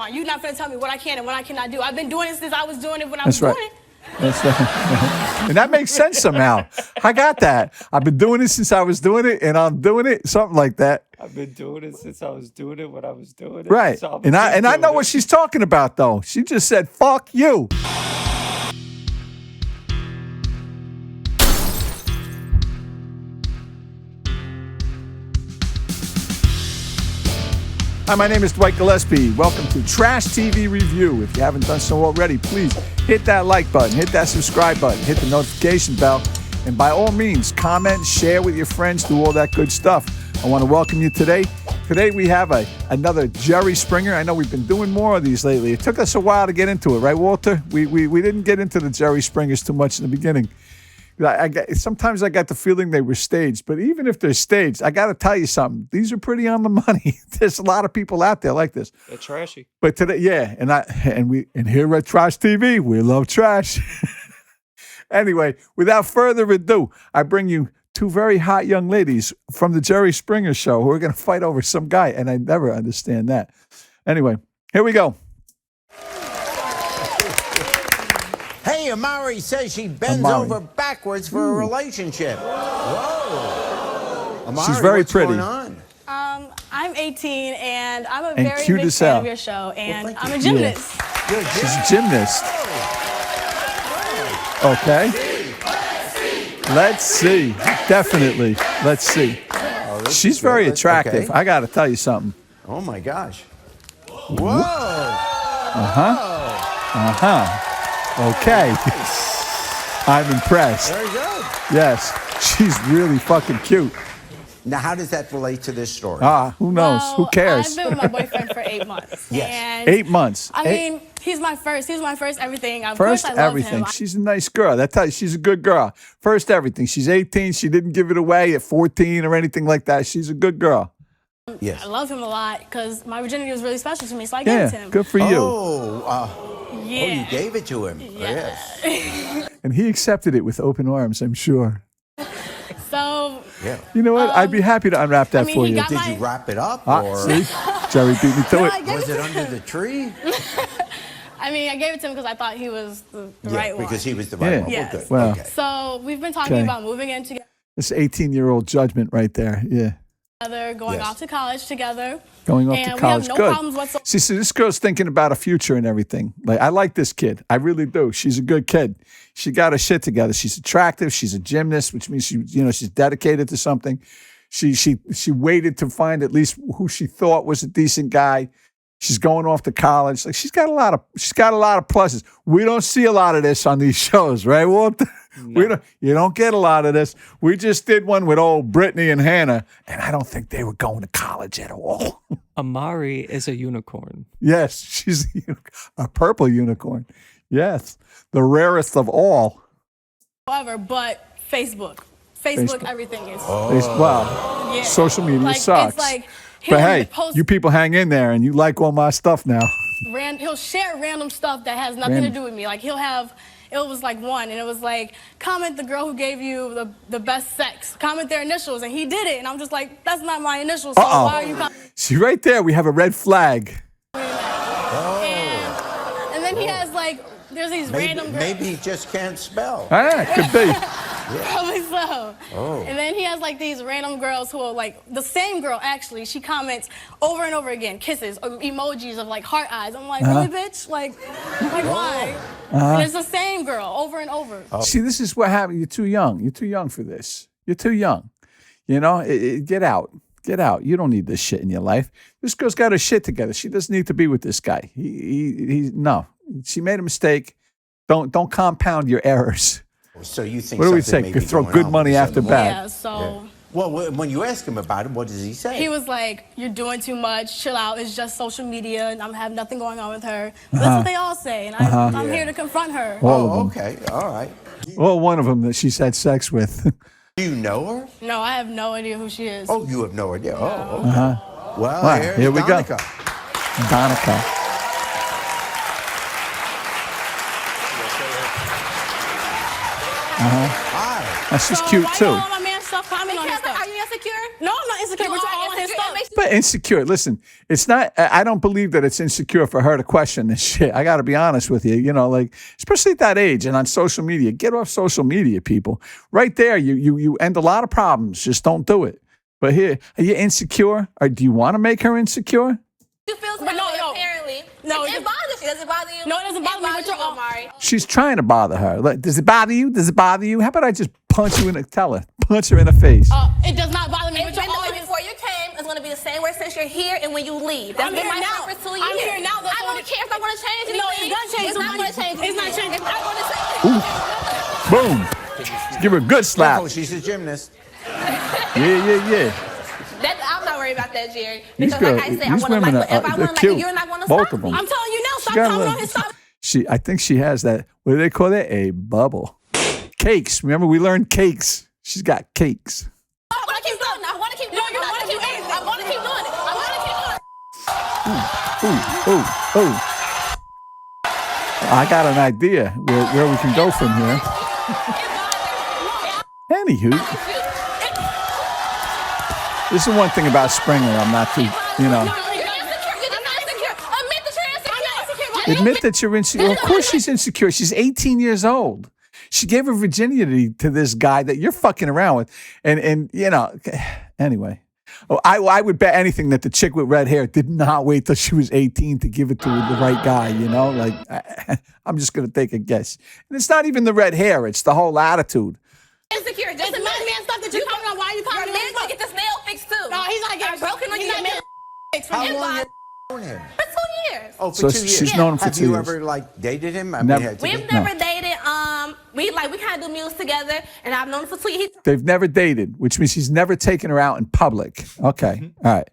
want. You're not going to tell me what I can and what I cannot do. I've been doing it since I was doing it when I was doing it. That's right. And that makes sense somehow. I got that. I've been doing it since I was doing it, and I'm doing it, something like that. I've been doing it since I was doing it when I was doing it. Right. So and I know what she's talking about, though. She just said, fuck you. Hi, my name is Dwight Gillespie. Welcome to Trash TV Review. If you haven't done so already, please hit that like button, hit that subscribe button, hit the notification bell, and by all means, comment, share with your friends, do all that good stuff. I want to welcome you today. Today we have another Jerry Springer. I know we've been doing more of these lately. It took us a while to get into it, right, Walter? We didn't get into the Jerry Springers too much in the beginning. Sometimes I got the feeling they were staged, but even if they're staged, I got to tell you something. These are pretty on the money. There's a lot of people out there like this. They're trashy. But today, yeah, and here at Trash TV, we love trash. Anyway, without further ado, I bring you two very hot young ladies from the Jerry Springer Show who are going to fight over some guy, and I never understand that. Anyway, here we go. Hey, Amari says she bends over backwards for a relationship. Whoa. Amari, she's very what's pretty. Going on? I'm 18, and I'm a and very cute big as fan hell. of your show, and I'm a gymnast. Yeah. She's a gymnast. Okay. Let's see. Definitely. Let's see. She's very attractive. Okay. I got to tell you something. Oh, my gosh. Whoa. Okay. I'm impressed. Very good. Yes. She's really fucking cute. Now, how does that relate to this story? Who knows? Well, Who cares? I've been with my boyfriend for 8 months. Yes. And 8 months. I mean, he's my first everything. Of First course I love everything. him. She's a nice girl. That tells you she's a good girl. First everything. She's 18. She didn't give it away at 14 or anything like that. She's a good girl. Yes. I love him a lot because my virginity was really special to me, so I gave it to him. Good for you. You gave it to him. Yeah. Yes. And he accepted it with open arms, I'm sure. So, Yeah. You know what? I'd be happy to unwrap that for you. Did you wrap it up? Or See? Jerry beat me to No, it. I gave was it it to under him. the tree? I mean, I gave it to him because I thought he was the right one. Because he was the right one. Yes. Well, good. Well. Okay. So we've been talking about moving in together, This 18-year-old judgment right there. Yeah. going off to college together. Going off and to college. we have no Good. problems whatsoever. See, this girl's thinking about a future and everything. Like, I like this kid. I really do. She's a good kid. She got her shit together. She's attractive. She's a gymnast, which means she's dedicated to something. She waited to find at least who she thought was a decent guy. She's going off to college. Like, she's got a lot of pluses. We don't see a lot of this on these shows, right, Walter? No. You don't get a lot of this. We just did one with old Brittany and Hannah, and I don't think they were going to college at all. Amari is a unicorn. Yes, she's a purple unicorn. Yes, the rarest of all. However, but Facebook, everything is. Wow, Yeah. social media like, sucks. It's like But hey, you people hang in there, and you like all my stuff now. He'll share random stuff that has nothing to do with me. Like it was like one, and it was like, comment the girl who gave you the best sex. Comment their initials, and he did it, and I'm just like, that's not my initials. So why are you commenting? See, right there, we have a red flag. And then he has like, there's these random girls. Maybe he just can't spell. Could be. Probably so. Oh. And then he has like these random girls who are like, the same girl actually, she comments over and over again, kisses, emojis of like heart eyes. I'm like, really, bitch? Like why? And it's the same girl over and over. See, this is what happened. You're too young. You're too young for this. You're too young. You know, get out. Get out. You don't need this shit in your life. This girl's got her shit together. She doesn't need to be with this guy. No. She made a mistake. Don't compound your errors. So you think what do we something say? may Could be throw going good on money with after this bad. Yeah, so. Well, when you ask him about it, what does he say? He was like, you're doing too much. Chill out. It's just social media, and I have nothing going on with her. But that's what they all say, and I'm here to confront her. Okay. All right. Well, one of them that she's had sex with. Do you know her? No, I have no idea who she is. Oh, you have no idea. No. Oh, okay. Well, Wow, here's here we go. Donica. Donica. Hi. She's cute why too. you all my man stuff comment on his stuff? Are you insecure? No, I'm not insecure, but you're all on his stuff. But insecure. Listen, it's not. I don't believe that it's insecure for her to question this shit. I got to be honest with you. You know, like especially at that age and on social media. Get off social media, people. Right there, you end a lot of problems. Just don't do it. But here, are you insecure, or do you want to make her insecure? You feel But no, apparently. No, it bothers you. Does it bother you? No, it doesn't bother me, but you're all Amari. She's trying to bother her. Like, does it bother you? Does it bother you? How about I just punch you in the tell her, punch her in the face? It does not bother me, but It's you're been the all way before you came. It's going to be the same way since you're here and when you leave. That's I'm been here my now. for 2 years. I'm here now. I don't care if I want to change anything. No, it's gonna change. It's not going to change. It's not anything. changing. It's not going to change. Boom. Give her a good slap. Oh, she's a gymnast. Yeah. I'm not worried about that, Jerry. These Because like I said, I these want to women like whatever I they're want to like, cute. and you're not going to Both stop of them. me. I'm telling you now, stop She got a coming little- on his stuff. I think she has that. What do they call that? A bubble. Cakes. Remember, we learned cakes. She's got cakes. I want to keep doing it. I want to keep doing it. I want to keep doing it. I want to keep doing it. I want to keep doing it. Ooh. I got an idea where we can go from here. Anywho, this is one thing about Springer. I'm not too, you know. You're insecure. You're not insecure. Admit that you're insecure. Admit that you're insecure. Of course she's insecure. She's 18 years old. She gave her virginity to this guy that you're fucking around with. And you know, anyway. Oh, I would bet anything that the chick with red hair did not wait till she was 18 to give it to the right guy, you know? Like, I'm just going to take a guess. And it's not even the red hair. It's the whole attitude. Insecure. Just It's my man stuff that you're coming on. Why are you Your coming man on? gonna get this nail fixed too. No, he's not getting broken on he's your not nail getting How It long have bothers- you known him? for 2 years. Oh, for So 2 years. she's known him for Have 2 you years. ever like dated him? I Never. mean, We've never dated. We kind of do music together, and I've known him for 2 years. He They've never dated, which means he's never taken her out in public. Okay. All right.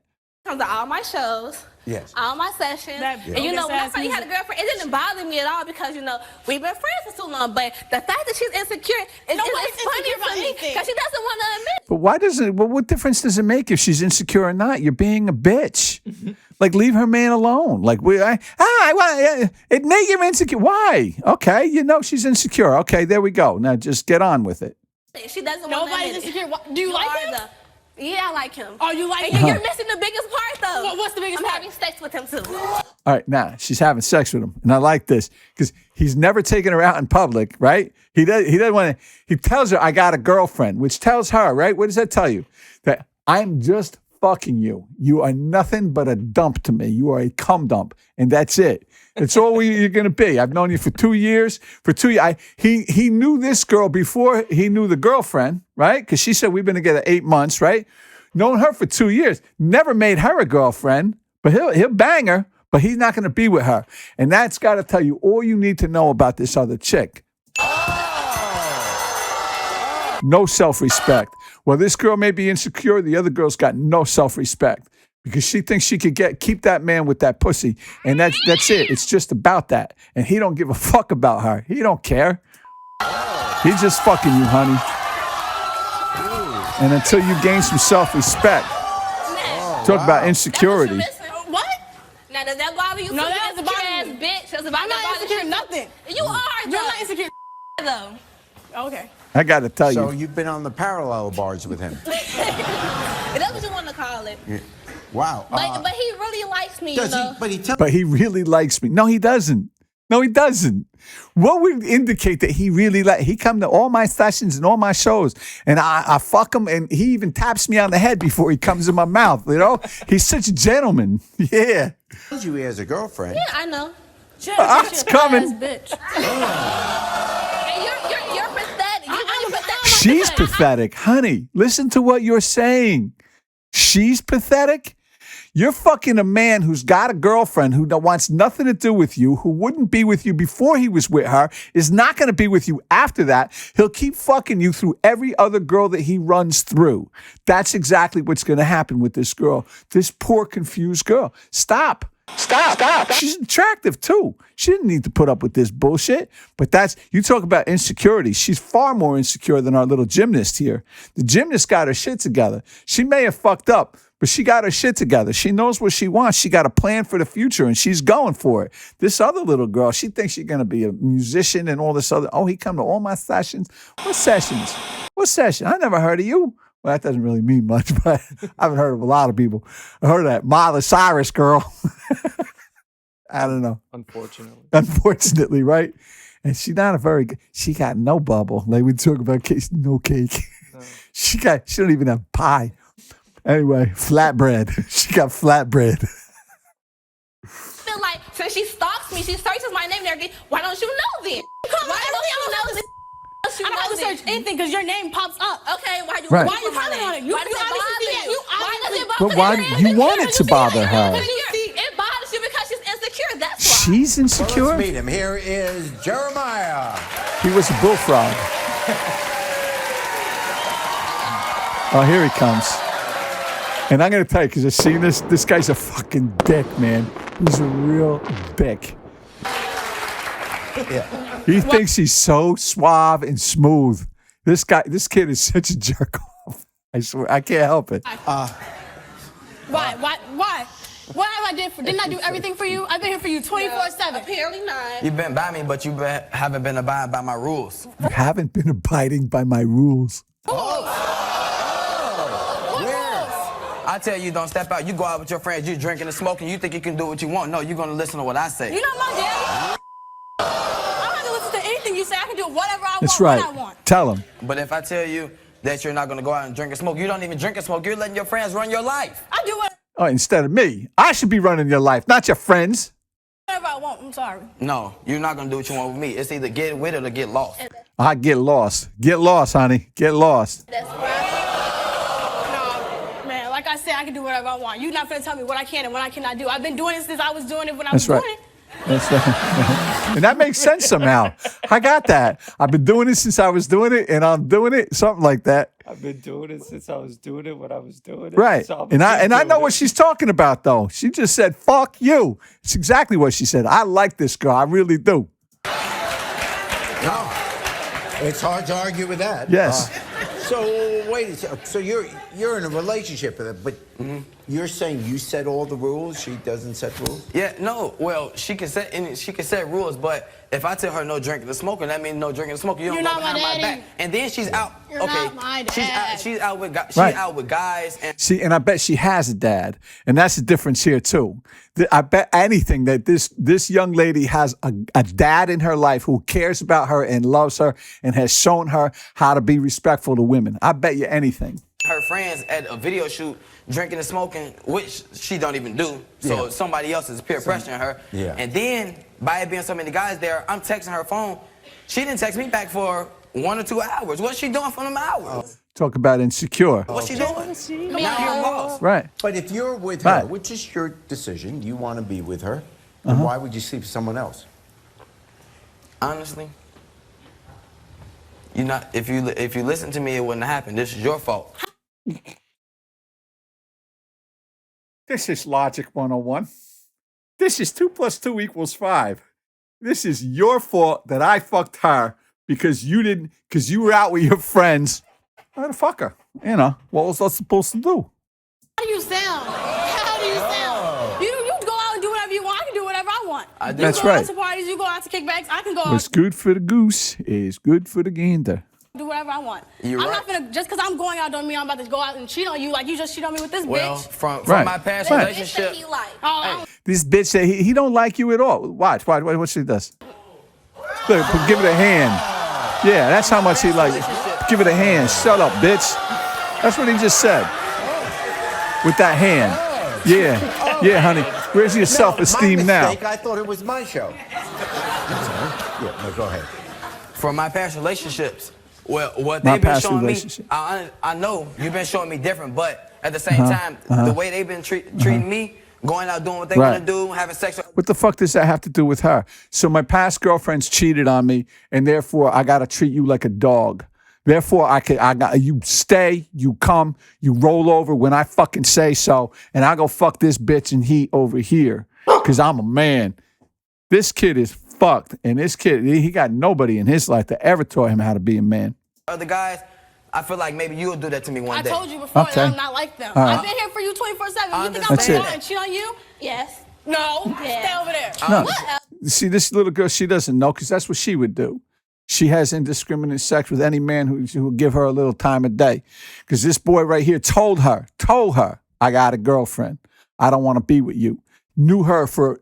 comes to all my shows. Yes. All my sessions. That And you know, when I bogus-ass found he had a music. girlfriend, it didn't bother me at all because, you know, we've been friends for so long. But the fact that she's insecure, Nobody's it's funny insecure about to me anything. because she doesn't want to admit. But why does it? Well, what difference does it make if she's insecure or not? You're being a bitch. Like, leave her man alone. Like, it made you insecure. Why? Okay, you know she's insecure. Okay, there we go. Now just get on with it. She doesn't want to Nobody's admit it. insecure. Do you like him? Yeah, I like him. Oh, you like And him? you're missing the biggest part, though. What's the biggest I'm part? having sex with him, too. All right, now she's having sex with him, and I like this because he's never taken her out in public, right? He doesn't want to. He tells her, "I got a girlfriend," which tells her, right? What does that tell you? That I'm just fucking you. You are nothing but a dump to me. You are a cum dump, and that's it. It's all you're going to be. I've known you for 2 years. For 2 years, he knew this girl before he knew the girlfriend, right? Because she said we've been together 8 months, right? Known her for 2 years. Never made her a girlfriend, but he'll bang her, but he's not going to be with her. And that's got to tell you all you need to know about this other chick. No self-respect. Well, this girl may be insecure. The other girl's got no self-respect because she thinks she could keep that man with that pussy. And that's it. It's just about that. And he don't give a fuck about her. He don't care. He's just fucking you, honey. And until you gain some self-respect, talk about insecurity. What? Now, does that bother you? No, too? that doesn't bother Ass me. bitch. Does it I'm bother not bother insecure. you? Nothing. You are, You're though. not insecure. though. Okay. I got to tell So you. you've been on the parallel bars with him. That's what you want to call it. Wow. But he really likes me, you Does know. he? But he tells But he really likes me. No, he doesn't. No, he doesn't. What would indicate that he really he come to all my sessions and all my shows, and I fuck him, and he even taps me on the head before he comes in my mouth. You know, he's such a gentleman. Yeah. you he has a girlfriend. Yeah, I know. It's coming. Bitch. And you're pathetic. You're really pathetic. She's pathetic, honey. Listen to what you're saying. She's pathetic. You're fucking a man who's got a girlfriend who wants nothing to do with you, who wouldn't be with you before he was with her, is not going to be with you after that. He'll keep fucking you through every other girl that he runs through. That's exactly what's going to happen with this girl, this poor, confused girl. Stop. She's attractive too. She didn't need to put up with this bullshit. But you talk about insecurity. She's far more insecure than our little gymnast here. The gymnast got her shit together. She may have fucked up, but she got her shit together. She knows what she wants. She got a plan for the future, and she's going for it. This other little girl, she thinks she's going to be a musician and all this other. Oh, he come to all my sessions. What sessions? What session? I never heard of you. Well, that doesn't really mean much, but I haven't heard of a lot of people. I heard of that Miley Cyrus girl. I don't know. Unfortunately, right? And she not a very good, she got no bubble. Like we talk about cake, no cake. No. She don't even have pie. Anyway, flatbread. She got flatbread. Feel like since she stalks me, she searches my name and everything. Why don't you know then? Why don't you know this? I don't have to search anything because your name pops up. Okay, why you? Right. Why you commenting on it? You Why does it obviously bother see it. you? You Why does it But bother why you? you want it to bother her? It bothers you because she's insecure. That's why. She's Well, insecure? let's meet him. Here is Jeremiah. He was a bullfrog. Oh, here he comes. And I'm going to tell you, because I've seen this guy's a fucking dick, man. He's a real dick. Yeah. He thinks he's so suave and smooth. This kid is such a jerk off. I swear, I can't help it. Why? What have I did for? Didn't I do everything for you? I've been here for you 24/7. Apparently not. You've been by me, but you haven't been abiding by my rules. You haven't been abiding by my rules. I tell you, don't step out. You go out with your friends, you drinking and smoking, you think you can do what you want. No, you're going to listen to what I say. You're not my daddy. I don't have to listen to anything you say. I can do whatever I That's want right. when I want. Tell him. But if I tell you that you're not going to go out and drink and smoke, you don't even drink and smoke. You're letting your friends run your life. I do Oh, instead of me, I should be running your life, not your friends. whatever I want. I'm sorry. No, you're not going to do what you want with me. It's either get with it or get lost. I get lost. Get lost, honey. Get lost. That's right. No, man. Like I said, I can do whatever I want. You're not gonna tell me what I can and what I cannot do. I've been doing it since I was doing it when I was That's right. doing it. That's right. And that makes sense somehow. I got that. I've been doing it since I was doing it, and I'm doing it, something like that. I've been doing it since I was doing it when I was doing it. Right. So And I know what she's talking about, though. She just said, fuck you. It's exactly what she said. I like this girl. I really do. No. It's hard to argue with that. Yes. So wait a second. So you're in a relationship with her, but you're saying you set all the rules, she doesn't set rules? Yeah, no. Well, she can set rules, but if I tell her no drinking and smoking, that means no drinking and smoking. You don't You're go not my behind my daddy. back. And then she's out. You're not my dad. She's out with Right. guys and See, and I bet she has a dad. And that's the difference here, too. I bet anything that this young lady has a dad in her life who cares about her and loves her and has shown her how to be respectful to women. I bet you anything. her friends at a video shoot drinking and smoking, which she don't even do. So Yeah. somebody else is peer pressuring her. Yeah. And then by it being so many guys there, I'm texting her phone. She didn't text me back for 1 or 2 hours. What's she doing for them hours? Talk about insecure. What's she doing? Now you're lost. Right. But if you're with her, Right. which is your decision, you want to be with her, then why would you sleep with someone else? Honestly, if you listen to me, it wouldn't happen. This is your fault. This is Logic 101. This is 2 + 2 = 5. This is your fault that I fucked her because you were out with your friends. I had to fuck her. You know, what was I supposed to do? How do you sound? How do you sound? You go out and do whatever you want. I can do whatever I want. I do. You That's go right. out to parties, you go out to kickbacks. I can go What's out good for the goose is good for the gander. and do whatever I want. You're I'm right. not gonna, just because I'm going out don't mean I'm about to go out and cheat on you like you just cheat on me with this Well, bitch. from Right. my past Right. relationship, He like. Oh, This bitch said he don't like you at all. Watch what she does. Look, give it a hand. Yeah, that's how much he like. Give it a hand. Shut up, bitch. That's what he just said. With that hand. Yeah, honey. Where's your self-esteem my now? mistake. I thought it was my show. Yeah, no, go ahead. from my past relationships, well, what My they've been past showing me, relationship. I know you've been showing me different, but at the same time, the way they've been treating me, going out doing what they Right. want to do, having sex with What the fuck does that have to do with her? So my past girlfriends cheated on me, and therefore I gotta treat you like a dog. Therefore, you stay, you come, you roll over when I fucking say so, and I go fuck this bitch and he over here, because I'm a man. This kid is fucked, and this kid, he got nobody in his life that ever taught him how to be a man. other guys. I feel like maybe you'll do that to me one I day. told you before Okay. that I'm not like them. All right. I've been here for you 24/7. You think I'm That's gonna it. go out and cheat on you? Yes. No. Yeah. Stay over there. No, What else? see, this little girl, she doesn't know, because that's what she would do. she has indiscriminate sex with any man who will give her a little time of day. Because this boy right here told her, I got a girlfriend. I don't want to be with you. Knew her for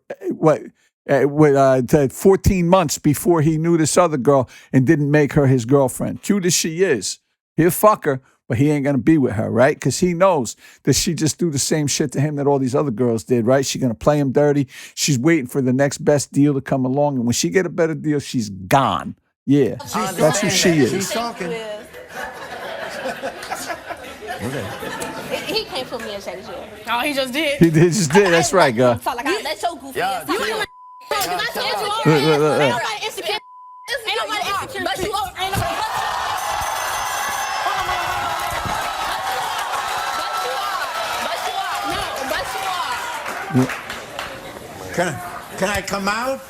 14 months before he knew this other girl and didn't make her his girlfriend. Cute as she is, he'll fuck her, but he ain't going to be with her, right? Because he knows that she just do the same shit to him that all these other girls did, right? She's going to play him dirty. She's waiting for the next best deal to come along. And when she get a better deal, she's gone. Yeah, that's who she is. She's talking. He can't put me in check. Oh, he just did. He just did. That's right, girl. So like I let your goofy Yeah, ass. You ain't like because I told you Look, already. look, look, Ain't look. nobody insecure. Ain't nobody insecure. But you are. Ain't nobody. But you are. Can I come out?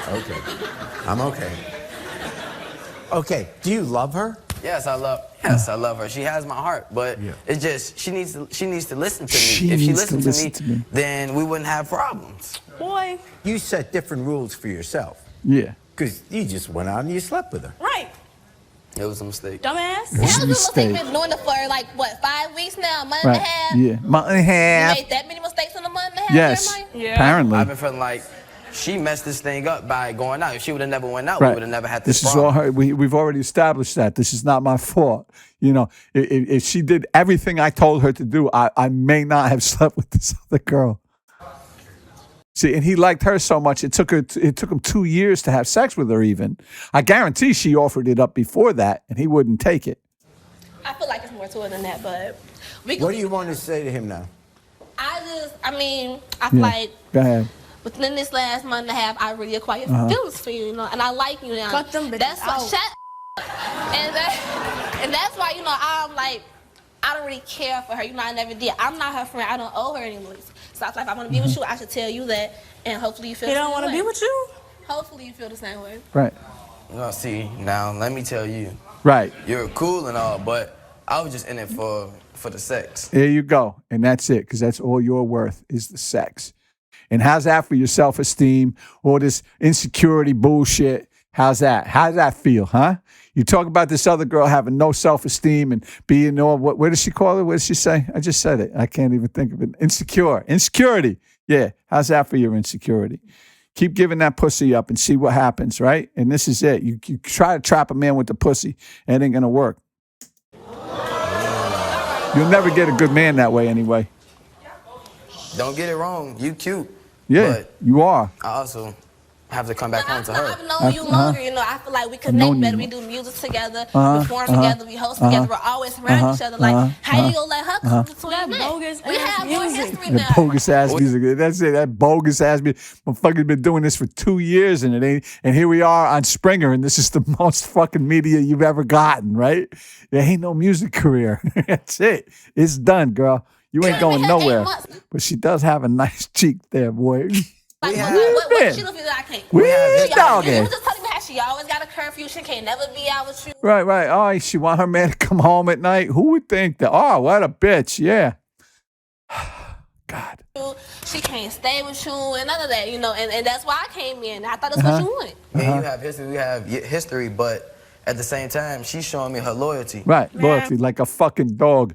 Okay. I'm okay. Okay. Do you love her? Yes, I love her. She has my heart, but it's just she needs to listen to me. She if she needs to listened listen to to me, me. then we wouldn't have problems. Boy. You set different rules for yourself. Yeah. Because you just went out and you slept with her. Right. It was a mistake. Dumbass. It's a How mistake. been doing it for like what 5 weeks now, a month and a Right. half. Yeah. Month and a You half. made that many mistakes in a month and a half. Yes. Jeremiah? Yeah. Apparently. I've been feeling like she messed this thing up by going out. If she would have never went out, Right. we would have never had this This is all problem. her. We've already established that. This is not my fault. You know, if she did everything I told her to do, I may not have slept with this other girl. See, and he liked her so much, it took him 2 years to have sex with her even. I guarantee she offered it up before that, and he wouldn't take it. I feel like it's more to it than that, but we What do you want to say to him now? I feel like Go ahead. within this last month and a half, I really acquired feelings for you, you know, and I like you now. Cut them bitches That's why, out. shut and that's why, you know, I'm like, I don't really care for her. You know, I never did. I'm not her friend. I don't owe her anything. So I feel like if I want to be with you, I should tell you that, and hopefully you feel He the don't same want to way. be with you? Hopefully you feel the same way. Right. No, see, now let me tell you, Right. you're cool and all, but I was just in it for the sex. There you go. And that's it, because that's all you're worth is the sex. And how's that for your self-esteem? All this insecurity bullshit. How's that? How does that feel, huh? You talk about this other girl having no self-esteem and being all, what does she call it? What does she say? I just said it. I can't even think of it. Insecure. Insecurity. Yeah. How's that for your insecurity? Keep giving that pussy up and see what happens, right? And this is it. You try to trap a man with the pussy, and it ain't going to work. You'll never get a good man that way anyway. Don't get it wrong, you cute. Yeah, But you are. I also have to come back home to her. I've known you longer, you know. I feel like we known connect you better. We do music together, we perform together, we host together. We're always around each other. Like, how you gonna let her come between That us? bogus We ass have more music. history The now. bogus ass music. That's it. That bogus ass music. Motherfucker's been doing this for 2 years and it ain't. And here we are on Springer, and this is the most fucking media you've ever gotten, right? There ain't no music career. That's it. It's done, girl. You ain't going Been here 8 nowhere. months. But she does have a nice cheek there, boy. Like, have- what been. she do for you that I can't? We She always- dogging. You was just telling me how she always got a curfew. She can't never be out with you. Right, right. Oh, she want her man to come home at night. Who would think that? Oh, what a bitch. Yeah. God. She can't stay with you and none of that, you know. And that's why I came in. I thought that's what you wanted. Me and you have history, we have history, but at the same time, she's showing me her loyalty. Right. Loyalty like a fucking dog.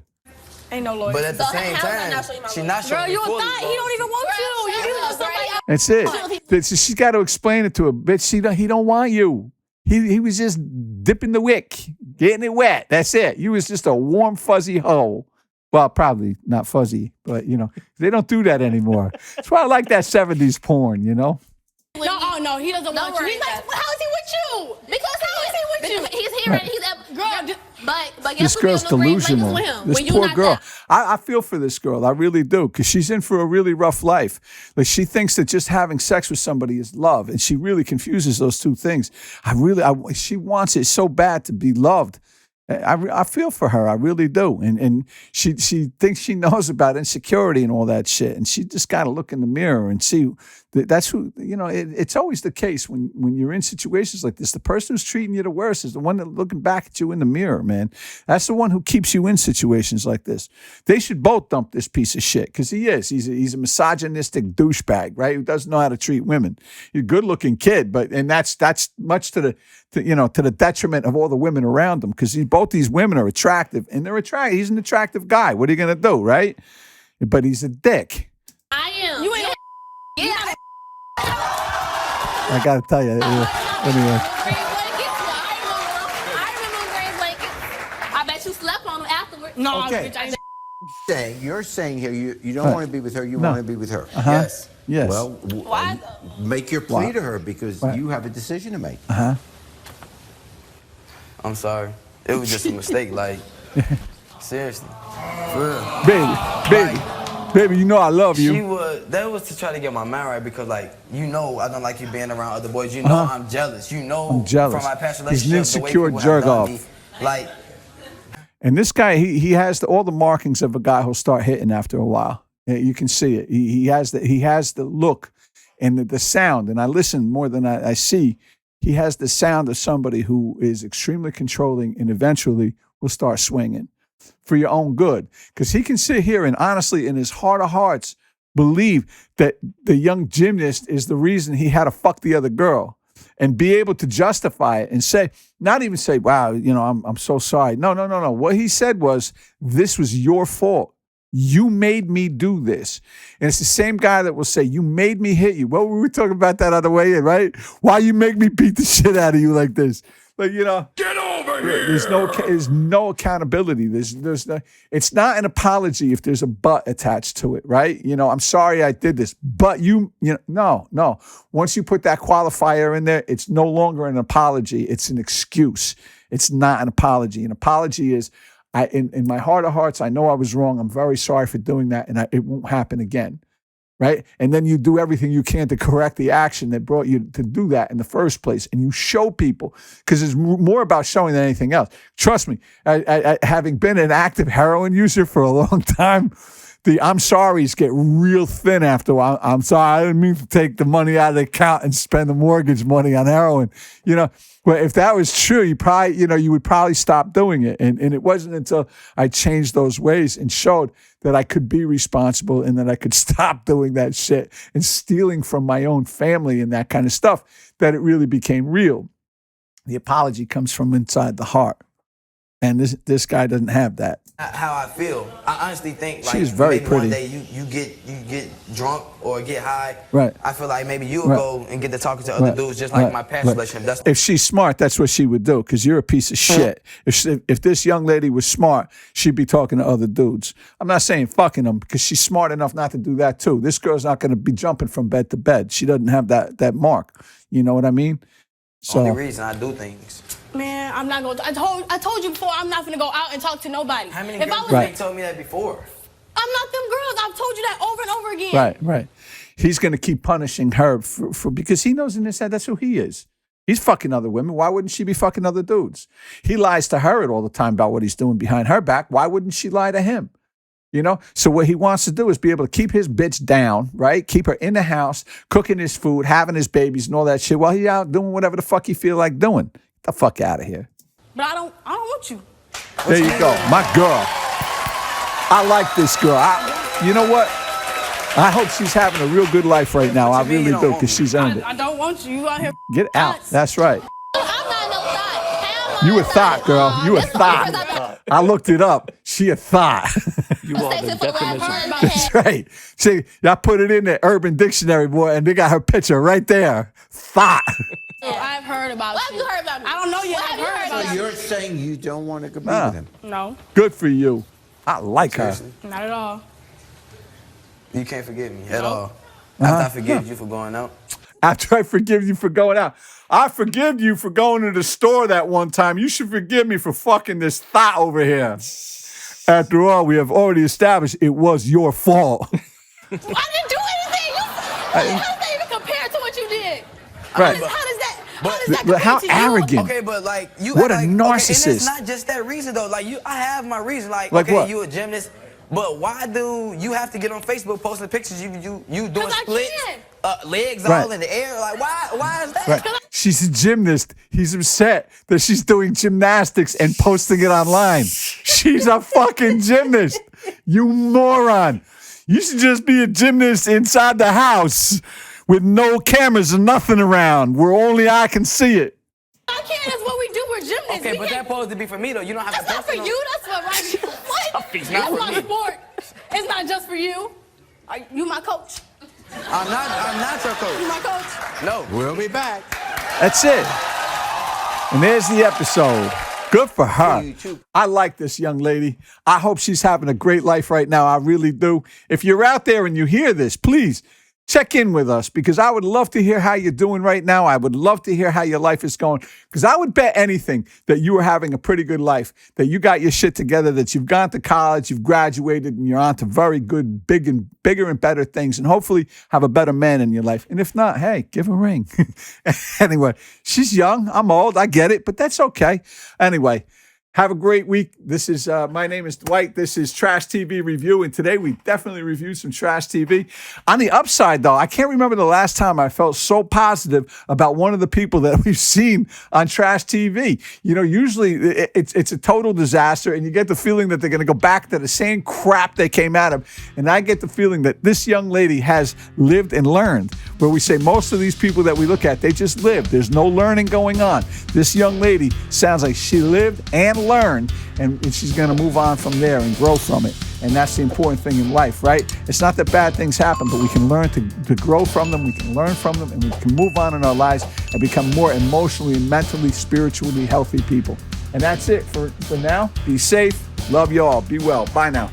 Ain't no loyalty. But at the So same how am I time, not showing my she's loyalty? not showing Girl, me you a fully thought he don't even want you. You give somebody else. That's it. She's got to explain it to her. Bitch, he don't want you. He was just dipping the wick, getting it wet. That's it. You was just a warm, fuzzy hoe. Well, probably not fuzzy, but, you know, they don't do that anymore. That's why I like that 70s porn, you know? No, oh no, he doesn't want you. worry He's like, about it. well, how is he with you? Because how is he with you? He's here Right. and he's at Girl, but This guess girl's what? We in the green delusional. places with him. This When you poor not girl. there. I feel for this girl. I really do, because she's in for a really rough life. Like, she thinks that just having sex with somebody is love, and she really confuses those two things. She wants it so bad to be loved. I feel for her. I really do. And she thinks she knows about insecurity and all that shit. And she just got to look in the mirror and see that's who, it's always the case when you're in situations like this. The person who's treating you the worst is the one that's looking back at you in the mirror, man. That's the one who keeps you in situations like this. They should both dump this piece of shit because he is. He's a misogynistic douchebag, right? Who doesn't know how to treat women. He's a good-looking kid, and that's much to the detriment of all the women around him because both these women are attractive, and they're attractive. He's an attractive guy. What are you gonna do, right? But he's a dick. I am. You ain't. Yeah. I gotta tell you. Anyway. Green blankets. I remember green blankets. I bet you slept on them afterwards. No, Okay. bitch, I You're saying here you don't want to be with her. You want to be with her. Yes. Yes. Well, Why? make your plea to her because you have a decision to make. I'm sorry. It was just a mistake. Like, seriously. For real. Baby, you know I love you. That was to try to get my mind right because, like, I don't like you being around other boys. You know I'm jealous. You know I'm jealous. from my past He's an relationship, the way insecure people have done jerk-off. me. Like, And this guy, he has all the markings of a guy who'll start hitting after a while. You can see it. He has the look and the sound. And I listen more than I see. He has the sound of somebody who is extremely controlling and eventually will start swinging for your own good. Because he can sit here and honestly, in his heart of hearts, believe that the young gymnast is the reason he had to fuck the other girl and be able to justify it and say, not even say, wow, I'm so sorry. No. What he said was, this was your fault. You made me do this. And it's the same guy that will say, you made me hit you. Well, we were talking about that on the way in, right? Why you make me beat the shit out of you like this? Like, get over here. There's no accountability. There's no, it's not an apology if there's a but attached to it, right? I'm sorry I did this, but no. Once you put that qualifier in there, it's no longer an apology. It's an excuse. It's not an apology. An apology is, in my heart of hearts, I know I was wrong. I'm very sorry for doing that, and it won't happen again, right? And then you do everything you can to correct the action that brought you to do that in the first place, and you show people, because it's more about showing than anything else. Trust me, having been an active heroin user for a long time, the I'm sorry's get real thin after a while. I'm sorry, I didn't mean to take the money out of the account and spend the mortgage money on heroin, Well, if that was true, you would probably stop doing it. And it wasn't until I changed those ways and showed that I could be responsible and that I could stop doing that shit and stealing from my own family and that kind of stuff that it really became real. The apology comes from inside the heart. And this guy doesn't have that. how I feel. I honestly think like She's very maybe pretty. one day you get drunk or get high. Right. I feel like maybe you'll Right. go and get to talking to other dudes just like my past relationship. That's If she's smart, that's what she would do, because you're a piece of shit. If this young lady was smart, she'd be talking to other dudes. I'm not saying fucking them, because she's smart enough not to do that too. This girl's not going to be jumping from bed to bed. She doesn't have that mark. You know what I mean? So, only reason I do things. Man, I'm not going to. I told you before, I'm not going to go out and talk to nobody. How many If I girls was, have told me that before? I'm not them girls. I've told you that over and over again. right. He's going to keep punishing her for because he knows in his head that's who he is. He's fucking other women. Why wouldn't she be fucking other dudes? He lies to her all the time about what he's doing behind her back. Why wouldn't she lie to him? You know? So what he wants to do is be able to keep his bitch down, right? Keep her in the house, cooking his food, having his babies and all that shit while he out doing whatever the fuck he feel like doing. Get the fuck out of here. But I don't want you. There you go. My girl. I like this girl. You know what? I hope she's having a real good life right now. I really do, because she's earned it. I don't want you. You out here. Get out. That's right. I'm not no thought. Hell no, You a it's thought, not. girl. You a That's the thought. first I- I looked it up. She a thought. You are Stacey the for the last definition. word about That's that. right. See, I put it in the Urban Dictionary, boy, and they got her picture right there. Thought. I've heard about What have you. you heard about me? I don't know yet. What I've have you heard heard about about you. me? You're saying you don't want to go be Nah. with him. No, Good for you. I like her. Seriously. not at all. You can't forgive me at all. After I forgive you for going out. After I forgive you for going out. I forgive you for going to the store that one time. You should forgive me for fucking this thought over here. After all, we have already established it was your fault. I didn't do anything. How does that even compare to what you did? Right. How does that? How arrogant. Okay, but like you. What a like, narcissist. Okay, and it's not just that reason though. Like I have my reason. Like okay, what? you a gymnast, but why do you have to get on Facebook posting pictures you doing splits, legs all in the air? Like why is that? Right. She's a gymnast. He's upset that she's doing gymnastics and posting it online. She's a fucking gymnast. You moron. You should just be a gymnast inside the house with no cameras and nothing around where only I can see it. I can't. That's what we do. We're gymnasts. Okay, but that's supposed to be for me though. You don't have That's to. not for you. That's for my. What? It's That's not for my me. sport. It's not just for you. Are you my coach? I'm not your You coach. my coach? No. We'll be back. That's it. And there's the episode. Good for her. You too. I like this young lady. I hope she's having a great life right now. I really do. If you're out there and you hear this, please check in with us because I would love to hear how you're doing right now. I would love to hear how your life is going because I would bet anything that you are having a pretty good life, that you got your shit together, that you've gone to college, you've graduated, and you're on to very good, bigger and better things, and hopefully have a better man in your life. And if not, hey, give a ring. Anyway, she's young. I'm old. I get it, but that's okay. Anyway, have a great week. This is my name is Dwight. This is Trash TV Review, and today we definitely reviewed some Trash TV. On the upside, though, I can't remember the last time I felt so positive about one of the people that we've seen on Trash TV. You know, usually it's a total disaster, and you get the feeling that they're going to go back to the same crap they came out of. And I get the feeling that this young lady has lived and learned, where we say most of these people that we look at, they just lived. There's no learning going on. This young lady sounds like she lived and learned, and she's going to move on from there and grow from it. And that's the important thing in life, right? It's not that bad things happen, but we can learn to grow from them, we can learn from them, and we can move on in our lives and become more emotionally and mentally, spiritually healthy people. And that's it for now. Be safe. Love you all. Be well. Bye now.